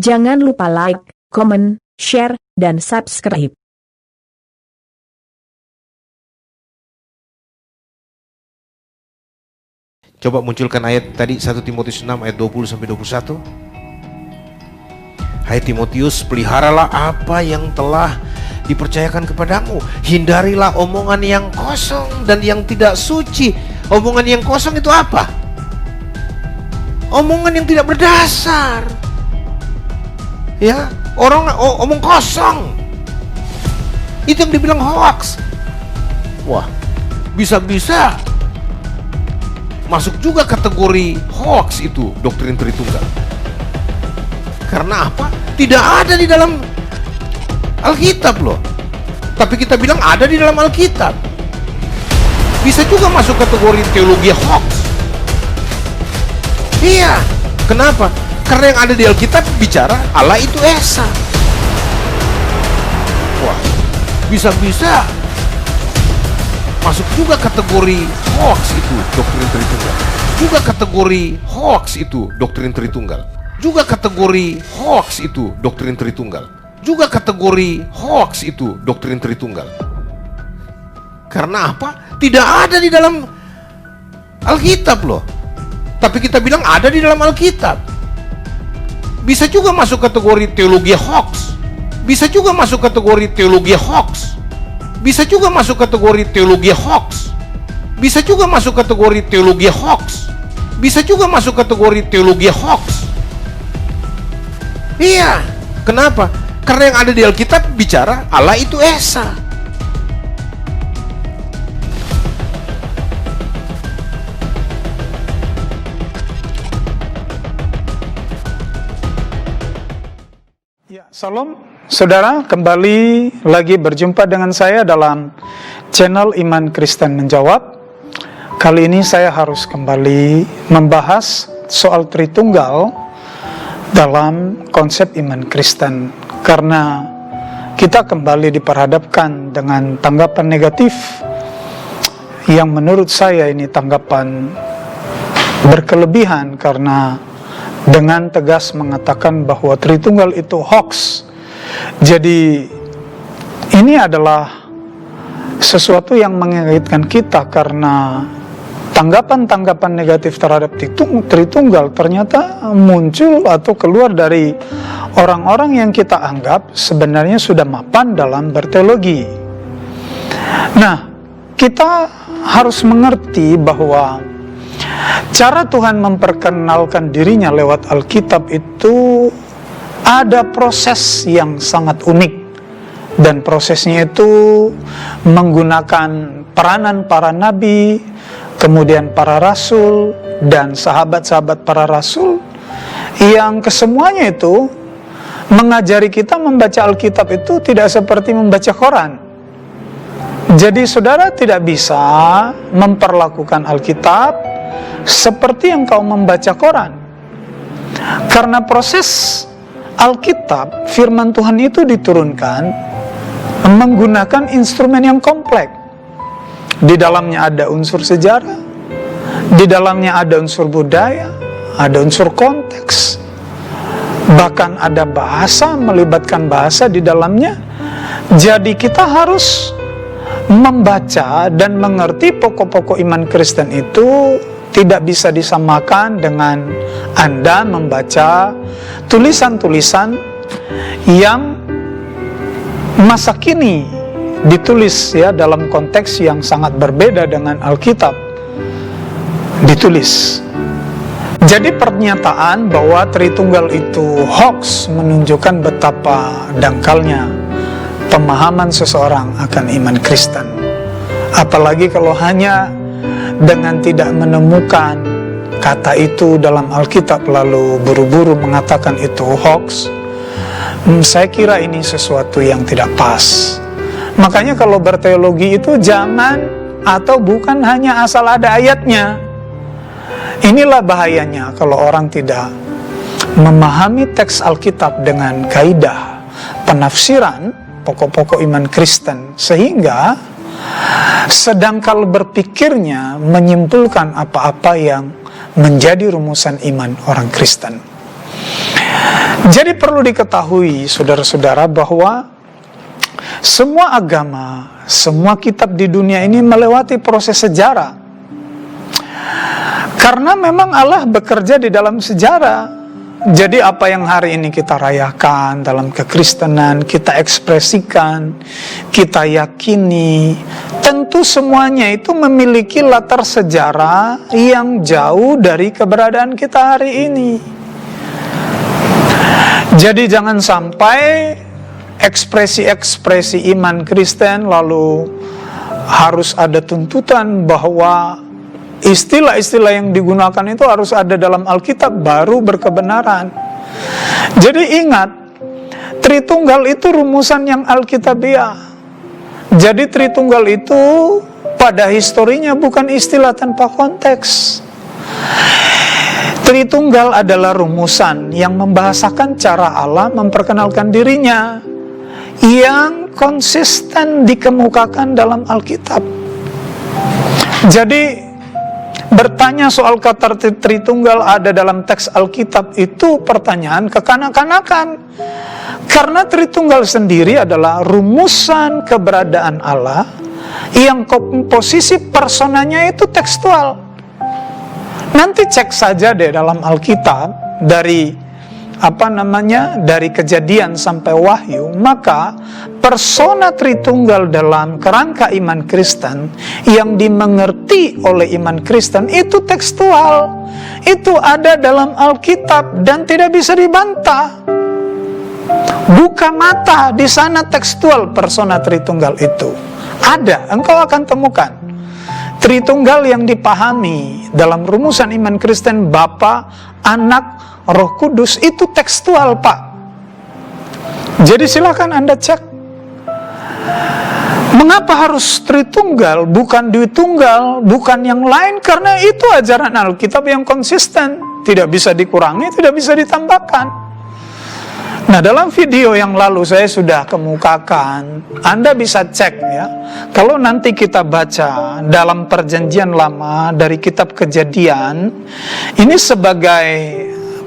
Jangan lupa like, comment, share, dan subscribe. Coba munculkan ayat tadi 1 Timotius 6 ayat 20-21. Hai Timotius, peliharalah apa yang telah dipercayakan kepadamu. Hindarilah omongan yang kosong dan yang tidak suci. Omongan yang kosong itu apa? Omongan yang tidak berdasar. Ya, orang omong kosong. Itu yang dibilang hoax. Wah, bisa-bisa masuk juga kategori hoax itu doktrin Tritunggal. Karena apa? Tidak ada di dalam Alkitab loh. Tapi kita bilang ada di dalam Alkitab. Bisa juga masuk kategori teologi hoax. Iya. Kenapa? Karena yang ada di Alkitab bicara Allah itu Esa. Wah, bisa-bisa masuk juga kategori hoax itu doktrin Tritunggal. Juga kategori hoax itu doktrin Tritunggal. Juga kategori hoax itu doktrin Tritunggal. Juga kategori hoax itu doktrin Tritunggal. Karena apa? Tidak ada di dalam Alkitab loh. Tapi kita bilang ada di dalam Alkitab. Bisa juga masuk kategori teologi hoax. Bisa juga masuk kategori teologi hoax. Bisa juga masuk kategori teologi hoax. Bisa juga masuk kategori teologi hoax. Bisa juga masuk kategori teologi hoax. Iya. Kenapa? Karena yang ada di Alkitab bicara Allah itu Esa. Ya, Salam saudara, kembali lagi berjumpa dengan saya dalam channel Iman Kristen Menjawab. Kali ini saya harus kembali membahas soal Tritunggal dalam konsep iman Kristen, karena kita kembali diperhadapkan dengan tanggapan negatif yang menurut saya ini tanggapan berkelebihan, karena dengan tegas mengatakan bahwa Tritunggal itu hoax. Jadi ini adalah sesuatu yang mengagetkan kita, karena tanggapan-tanggapan negatif terhadap Tritunggal ternyata muncul atau keluar dari orang-orang yang kita anggap sebenarnya sudah mapan dalam berteologi. Nah, kita harus mengerti bahwa cara Tuhan memperkenalkan dirinya lewat Alkitab itu ada proses yang sangat unik, dan prosesnya itu menggunakan peranan para nabi, kemudian para rasul dan sahabat-sahabat para rasul, yang kesemuanya itu mengajari kita membaca Alkitab itu tidak seperti membaca koran. Jadi saudara tidak bisa memperlakukan Alkitab seperti yang kau membaca koran, karena proses Alkitab, firman Tuhan itu diturunkan menggunakan instrumen yang kompleks. Di dalamnya ada unsur sejarah, di dalamnya ada unsur budaya, ada unsur konteks, bahkan ada bahasa, melibatkan bahasa di dalamnya. Jadi kita harus membaca dan mengerti pokok-pokok iman Kristen itu tidak bisa disamakan dengan Anda membaca tulisan-tulisan yang masa kini ditulis ya dalam konteks yang sangat berbeda dengan Alkitab ditulis. Jadi pernyataan bahwa Tritunggal itu hoax menunjukkan betapa dangkalnya pemahaman seseorang akan iman Kristen. Apalagi kalau hanya dengan tidak menemukan kata itu dalam Alkitab lalu buru-buru mengatakan itu hoax. Saya kira ini sesuatu yang tidak pas. Makanya kalau berteologi itu jangan atau bukan hanya asal ada ayatnya. Inilah bahayanya kalau orang tidak memahami teks Alkitab dengan kaidah penafsiran pokok-pokok iman Kristen, sehingga sedangkal berpikirnya menyimpulkan apa-apa yang menjadi rumusan iman orang Kristen. Jadi perlu diketahui saudara-saudara bahwa semua agama, semua kitab di dunia ini melewati proses sejarah. Karena memang Allah bekerja di dalam sejarah. Jadi apa yang hari ini kita rayakan dalam kekristenan, kita ekspresikan, kita yakini, tentu semuanya itu memiliki latar sejarah yang jauh dari keberadaan kita hari ini. Jadi jangan sampai ekspresi-ekspresi iman Kristen lalu harus ada tuntutan bahwa istilah-istilah yang digunakan itu harus ada dalam Alkitab baru berkebenaran. Jadi ingat, Tritunggal itu rumusan yang Alkitabiah. Jadi Tritunggal itu pada historinya bukan istilah tanpa konteks. Tritunggal adalah rumusan yang membahasakan cara Allah memperkenalkan dirinya, yang konsisten dikemukakan dalam Alkitab. Jadi bertanya soal kata Tritunggal ada dalam teks Alkitab itu pertanyaan kekanak-kanakan. Karena Tritunggal sendiri adalah rumusan keberadaan Allah yang komposisi personanya itu tekstual. Nanti cek saja deh dalam Alkitab dari dari Kejadian sampai Wahyu, maka persona Tritunggal dalam kerangka iman Kristen yang dimengerti oleh iman Kristen itu tekstual. Itu ada dalam Alkitab dan tidak bisa dibantah. Buka mata, di sana tekstual persona Tritunggal itu. Ada, engkau akan temukan. Tritunggal yang dipahami dalam rumusan iman Kristen Bapa, Anak, Roh Kudus itu tekstual, Pak. Jadi silakan Anda cek. Mengapa harus Tritunggal, bukan Dwitunggal, bukan yang lain? Karena itu ajaran Alkitab yang konsisten, tidak bisa dikurangi, tidak bisa ditambahkan. Nah, dalam video yang lalu saya sudah kemukakan, Anda bisa cek ya. Kalau nanti kita baca dalam Perjanjian Lama dari kitab Kejadian, ini sebagai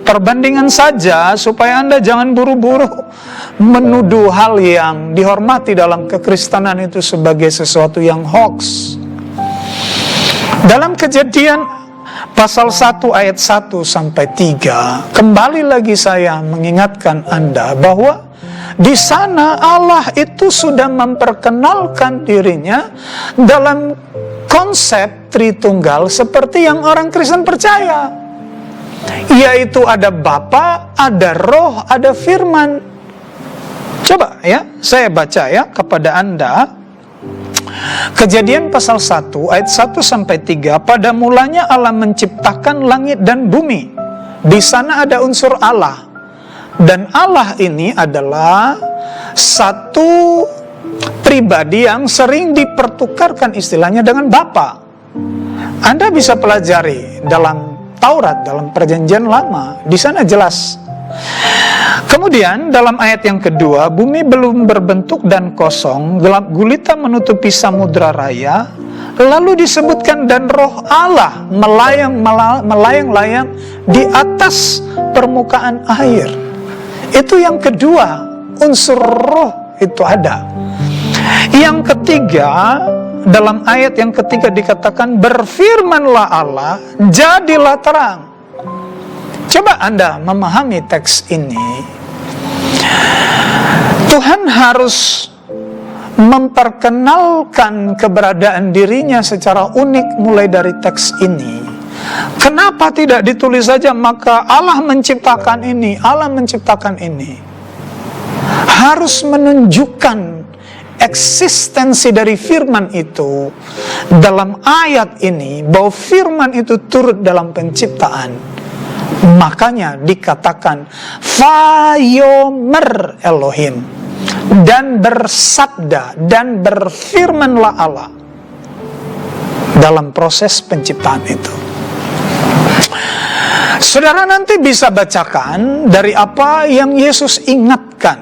perbandingan saja supaya Anda jangan buru-buru menuduh hal yang dihormati dalam kekristenan itu sebagai sesuatu yang hoax. Dalam Kejadian pasal 1 ayat 1 sampai 3, kembali lagi saya mengingatkan Anda bahwa di sana Allah itu sudah memperkenalkan dirinya dalam konsep Tritunggal seperti yang orang Kristen percaya, yaitu ada Bapa, ada Roh, ada Firman. Coba ya, saya baca ya kepada Anda. Kejadian pasal 1 ayat 1 sampai 3, pada mulanya Allah menciptakan langit dan bumi. Di sana ada unsur Allah. Dan Allah ini adalah satu pribadi yang sering dipertukarkan istilahnya dengan Bapa. Anda bisa pelajari dalam Taurat, dalam Perjanjian Lama, di sana jelas. Kemudian dalam ayat yang kedua, bumi belum berbentuk dan kosong, gelap gulita menutupi samudra raya. Lalu disebutkan dan roh Allah melayang-layang di atas permukaan air. Itu yang kedua, unsur roh itu ada. Yang ketiga, dalam ayat yang ketiga dikatakan berfirmanlah Allah, jadilah terang. Coba Anda memahami teks ini. Tuhan harus memperkenalkan keberadaan dirinya secara unik mulai dari teks ini. Kenapa tidak ditulis saja maka Allah menciptakan ini, Allah menciptakan ini? Harus menunjukkan eksistensi dari firman itu dalam ayat ini, bahwa firman itu turut dalam penciptaan. Makanya dikatakan Vayomer Elohim, dan bersabda dan berfirmanlah Allah dalam proses penciptaan itu. Saudara nanti bisa bacakan dari apa yang Yesus ingatkan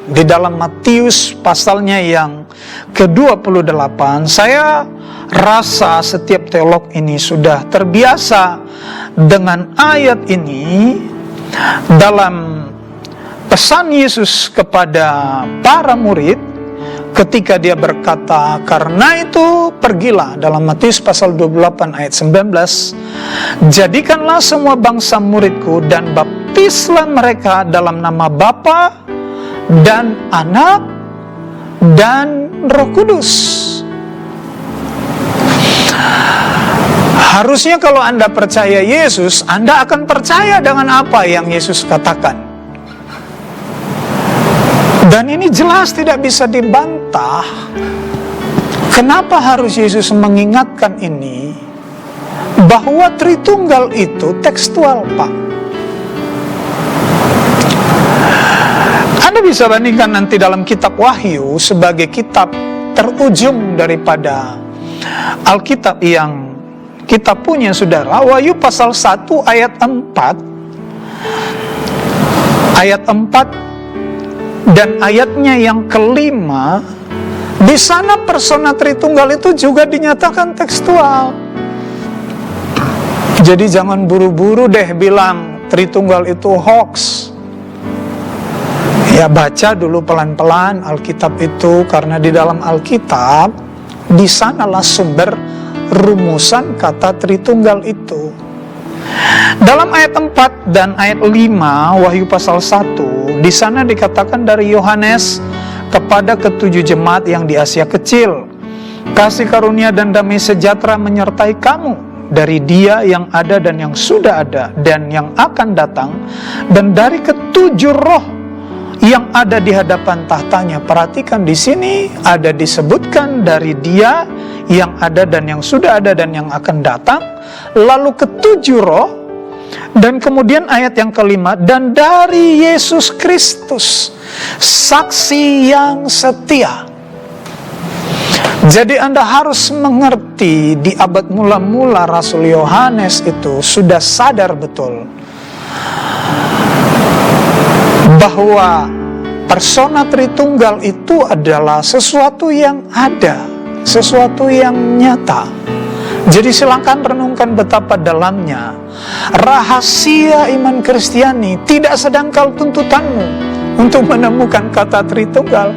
di dalam Matius pasalnya yang ke-28. Saya rasa setiap teolog ini sudah terbiasa dengan ayat ini dalam pesan Yesus kepada para murid ketika dia berkata, karena itu pergilah, dalam Matius pasal 28 ayat 19, jadikanlah semua bangsa muridku dan baptislah mereka dalam nama Bapa dan Anak dan Roh Kudus. Harusnya kalau Anda percaya Yesus, Anda akan percaya dengan apa yang Yesus katakan. Dan ini jelas tidak bisa dibantah. Kenapa harus Yesus mengingatkan ini? Bahwa Tritunggal itu tekstual, Pak. Anda bisa bandingkan nanti dalam kitab Wahyu sebagai kitab terujung daripada Alkitab yang kita punya, saudara. Wahyu pasal 1 ayat 4 dan ayatnya yang kelima, di sana persona Tritunggal itu juga dinyatakan tekstual. Jadi jangan buru-buru deh bilang Tritunggal itu hoax. Ya, baca dulu pelan-pelan Alkitab itu, karena di dalam Alkitab di sanalah sumber rumusan kata Tritunggal itu. Dalam ayat 4 dan ayat 5 Wahyu pasal 1, di sana dikatakan dari Yohanes kepada ketujuh jemaat yang di Asia Kecil, kasih karunia dan damai sejahtera menyertai kamu dari Dia yang ada dan yang sudah ada dan yang akan datang, dan dari ketujuh roh yang ada di hadapan tahtanya. Perhatikan di sini ada disebutkan dari Dia yang ada dan yang sudah ada dan yang akan datang, lalu ketujuh roh, dan kemudian ayat yang kelima, dan dari Yesus Kristus, saksi yang setia. Jadi Anda harus mengerti, di abad mula-mula Rasul Yohanes itu sudah sadar betul bahwa persona Tritunggal itu adalah sesuatu yang ada, sesuatu yang nyata. Jadi silakan renungkan betapa dalamnya rahasia iman Kristiani. Tidak sedangkal tuntutanmu untuk menemukan kata Tritunggal.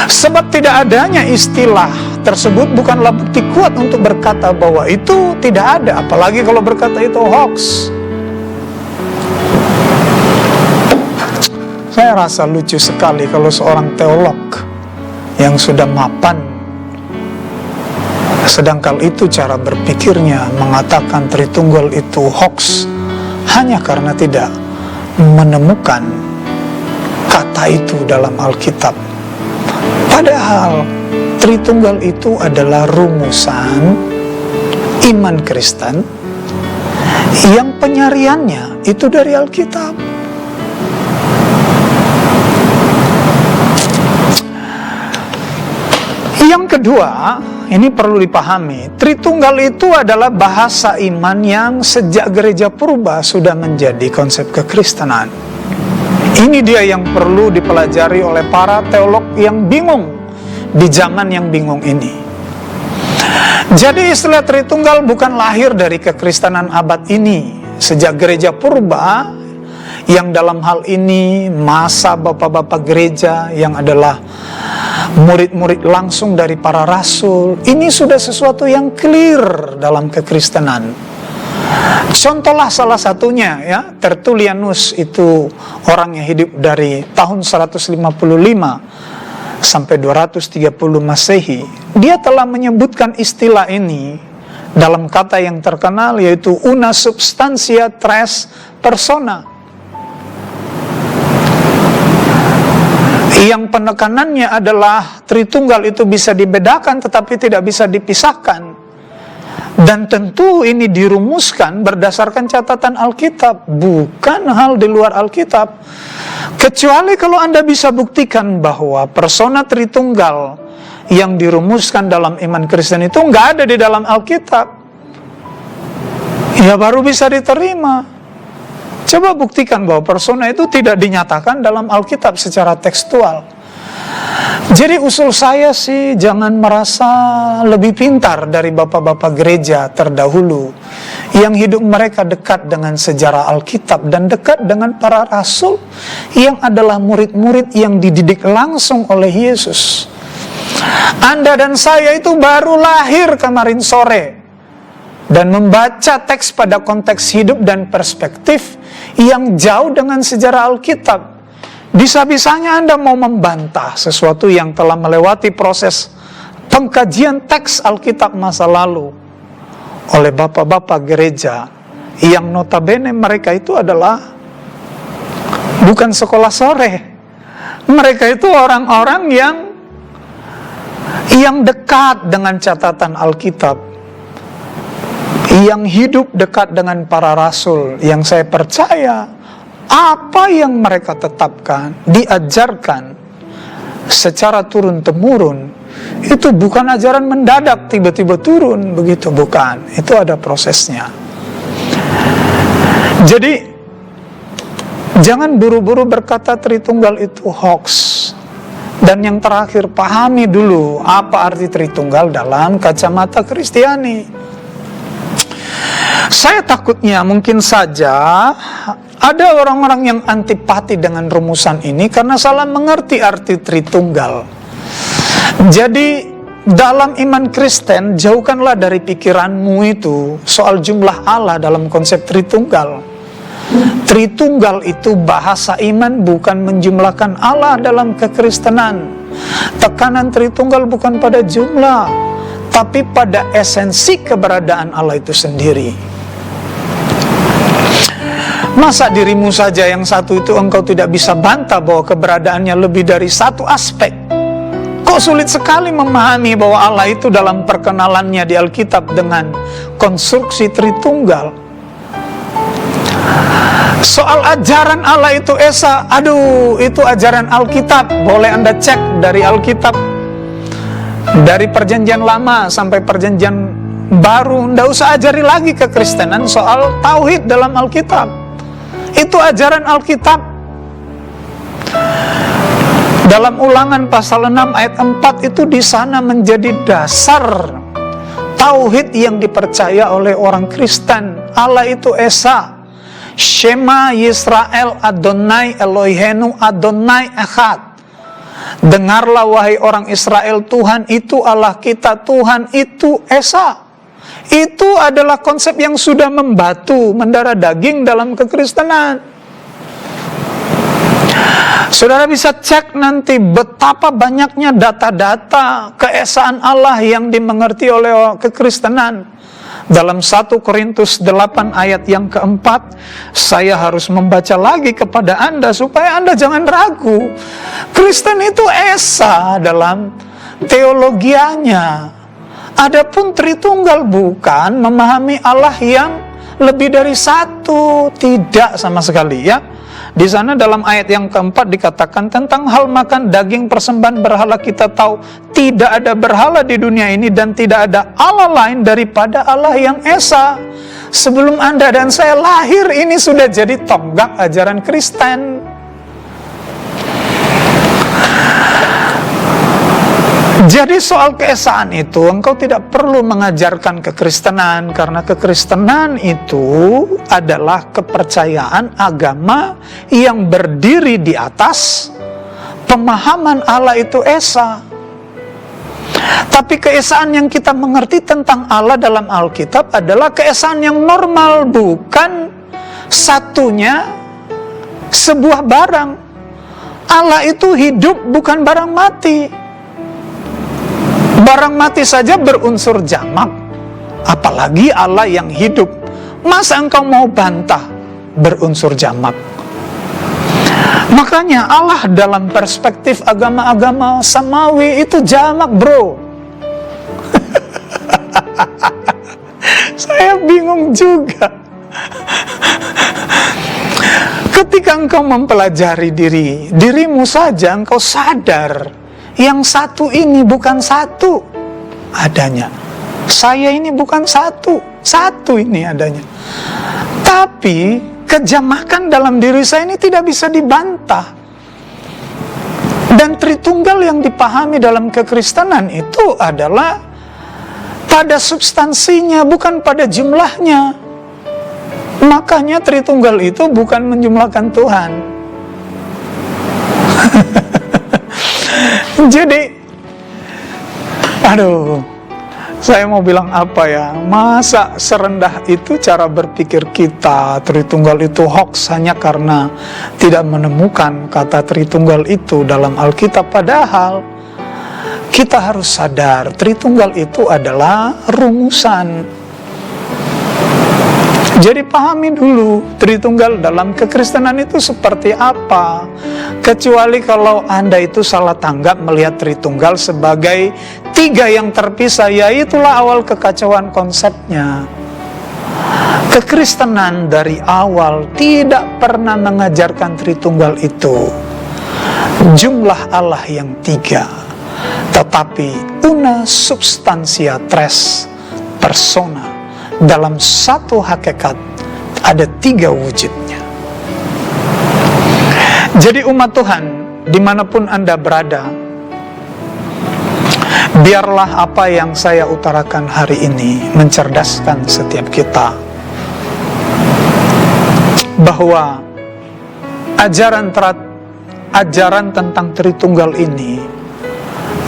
Sebab tidak adanya istilah tersebut bukanlah bukti kuat untuk berkata bahwa itu tidak ada, apalagi kalau berkata itu hoax. Saya rasa lucu sekali kalau seorang teolog yang sudah mapan, sedangkan itu cara berpikirnya, mengatakan Tritunggal itu hoax hanya karena tidak menemukan kata itu dalam Alkitab. Padahal Tritunggal itu adalah rumusan iman Kristen yang penyariannya itu dari Alkitab. Yang kedua, ini perlu dipahami, Tritunggal itu adalah bahasa iman yang sejak gereja purba sudah menjadi konsep kekristenan. Ini dia yang perlu dipelajari oleh para teolog yang bingung di zaman yang bingung ini. Jadi istilah Tritunggal bukan lahir dari kekristenan abad ini. Sejak gereja purba, yang dalam hal ini masa bapak-bapak gereja yang adalah murid-murid langsung dari para rasul, ini sudah sesuatu yang clear dalam kekristenan. Contohlah salah satunya, ya, Tertullianus itu orang yang hidup dari tahun 155 sampai 230 Masehi. Dia telah menyebutkan istilah ini dalam kata yang terkenal, yaitu una substantia tres persona, yang penekanannya adalah Tritunggal itu bisa dibedakan tetapi tidak bisa dipisahkan. Dan tentu ini dirumuskan berdasarkan catatan Alkitab, bukan hal di luar Alkitab. Kecuali kalau Anda bisa buktikan bahwa persona Tritunggal yang dirumuskan dalam iman Kristen itu nggak ada di dalam Alkitab, ya baru bisa diterima. Coba buktikan bahwa persona itu tidak dinyatakan dalam Alkitab secara tekstual. Jadi usul saya sih, jangan merasa lebih pintar dari bapak-bapak gereja terdahulu yang hidup mereka dekat dengan sejarah Alkitab dan dekat dengan para rasul yang adalah murid-murid yang dididik langsung oleh Yesus. Anda dan saya itu baru lahir kemarin sore dan membaca teks pada konteks hidup dan perspektif yang jauh dengan sejarah Alkitab. Bisa-bisanya Anda mau membantah sesuatu yang telah melewati proses pengkajian teks Alkitab masa lalu oleh bapak-bapak gereja yang notabene mereka itu adalah bukan sekolah sore. Mereka itu orang-orang yang dekat dengan catatan Alkitab, yang hidup dekat dengan para rasul, yang saya percaya apa yang mereka tetapkan, diajarkan secara turun-temurun, itu bukan ajaran mendadak tiba-tiba turun begitu, bukan. Itu ada prosesnya. Jadi jangan buru-buru berkata Tritunggal itu hoax. Dan yang terakhir, pahami dulu apa arti Tritunggal dalam kacamata Kristiani. Saya takutnya mungkin saja ada orang-orang yang antipati dengan rumusan ini karena salah mengerti arti Tritunggal. Jadi dalam iman Kristen, jauhkanlah dari pikiranmu itu soal jumlah Allah dalam konsep Tritunggal. Tritunggal itu bahasa iman, bukan menjumlahkan Allah dalam kekristenan. Tekanan Tritunggal bukan pada jumlah, tapi pada esensi keberadaan Allah itu sendiri. Masa dirimu saja yang satu itu engkau tidak bisa bantah bahwa keberadaannya lebih dari satu aspek? Kok sulit sekali memahami bahwa Allah itu dalam perkenalannya di Alkitab dengan konstruksi Tritunggal. Soal ajaran Allah itu Esa, aduh, itu ajaran Alkitab. Boleh Anda cek dari Alkitab, dari perjanjian lama sampai perjanjian baru. Nggak usah ajari lagi kekristenan soal tauhid dalam Alkitab. Itu ajaran Alkitab. Dalam Ulangan pasal 6 ayat 4 itu di sana menjadi dasar tauhid yang dipercaya oleh orang Kristen. Allah itu Esa. Shema Yisrael Adonai Elohenu Adonai Echad. Dengarlah wahai orang Israel, Tuhan itu Allah kita, Tuhan itu Esa. Itu adalah konsep yang sudah membatu, mendarah daging dalam kekristenan. Saudara bisa cek nanti betapa banyaknya data-data keesaan Allah yang dimengerti oleh kekristenan. Dalam 1 Korintus 8 ayat yang keempat, saya harus membaca lagi kepada Anda supaya Anda jangan ragu. Kristen itu Esa dalam teologianya. Adapun Tritunggal bukan memahami Allah yang lebih dari satu, tidak sama sekali ya. Di sana dalam ayat yang keempat dikatakan tentang hal makan daging persembahan berhala, kita tahu tidak ada berhala di dunia ini dan tidak ada Allah lain daripada Allah yang Esa. Sebelum Anda dan saya lahir ini sudah jadi tonggak ajaran Kristen. Jadi soal keesaan itu engkau tidak perlu mengajarkan kekristenan, karena kekristenan itu adalah kepercayaan agama yang berdiri di atas pemahaman Allah itu Esa. Tapi keesaan yang kita mengerti tentang Allah dalam Alkitab adalah keesaan yang normal, bukan satunya sebuah barang. Allah itu hidup, bukan barang mati. Barang mati saja berunsur jamak, apalagi Allah yang hidup. Masa engkau mau bantah berunsur jamak? Makanya Allah dalam perspektif agama-agama samawi itu jamak, bro. Saya bingung juga. Ketika engkau mempelajari dirimu saja, engkau sadar yang satu ini bukan satu adanya. Saya ini bukan satu ini adanya. Tapi kejamakan dalam diri saya ini tidak bisa dibantah. Dan Tritunggal yang dipahami dalam kekristenan itu adalah pada substansinya, bukan pada jumlahnya. Makanya Tritunggal itu bukan menjumlahkan Tuhan. Jadi, aduh, saya mau bilang apa ya? Masa serendah itu cara berpikir kita? Tritunggal itu hoax hanya karena tidak menemukan kata Tritunggal itu dalam Alkitab. Padahal kita harus sadar Tritunggal itu adalah rumusan. Jadi pahami dulu Tritunggal dalam kekristenan itu seperti apa. Kecuali kalau Anda itu salah tanggap melihat Tritunggal sebagai tiga yang terpisah, ya itulah awal kekacauan konsepnya. Kekristenan dari awal tidak pernah mengajarkan Tritunggal itu jumlah Allah yang tiga, tetapi una substantia tres persona. Dalam satu hakikat ada tiga wujudnya. Jadi umat Tuhan, dimanapun Anda berada, biarlah apa yang saya utarakan hari ini mencerdaskan setiap kita, bahwa ajaran tentang Tritunggal ini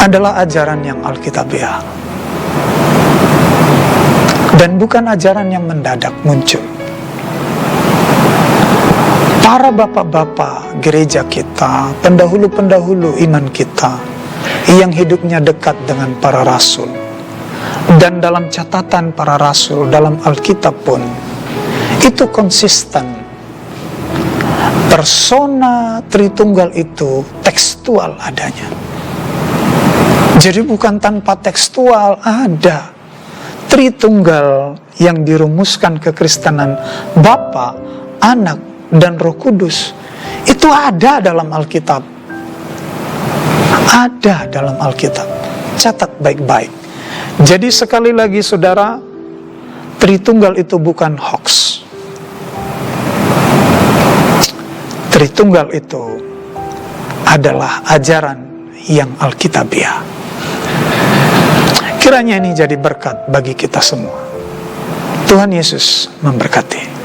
adalah ajaran yang alkitabiah, dan bukan ajaran yang mendadak muncul. Para bapak-bapak gereja kita, pendahulu-pendahulu iman kita, yang hidupnya dekat dengan para rasul, dan dalam catatan para rasul dalam Alkitab pun, itu konsisten. Persona Tritunggal itu tekstual adanya. Jadi bukan tanpa tekstual, ada Tritunggal yang dirumuskan kekristenan, Bapa, Anak, dan Roh Kudus. Itu ada dalam Alkitab. Ada dalam Alkitab. Catat baik-baik. Jadi sekali lagi saudara, Tritunggal itu bukan hoax. Tritunggal itu adalah ajaran yang alkitabiah. Kiranya ini jadi berkat bagi kita semua. Tuhan Yesus memberkati.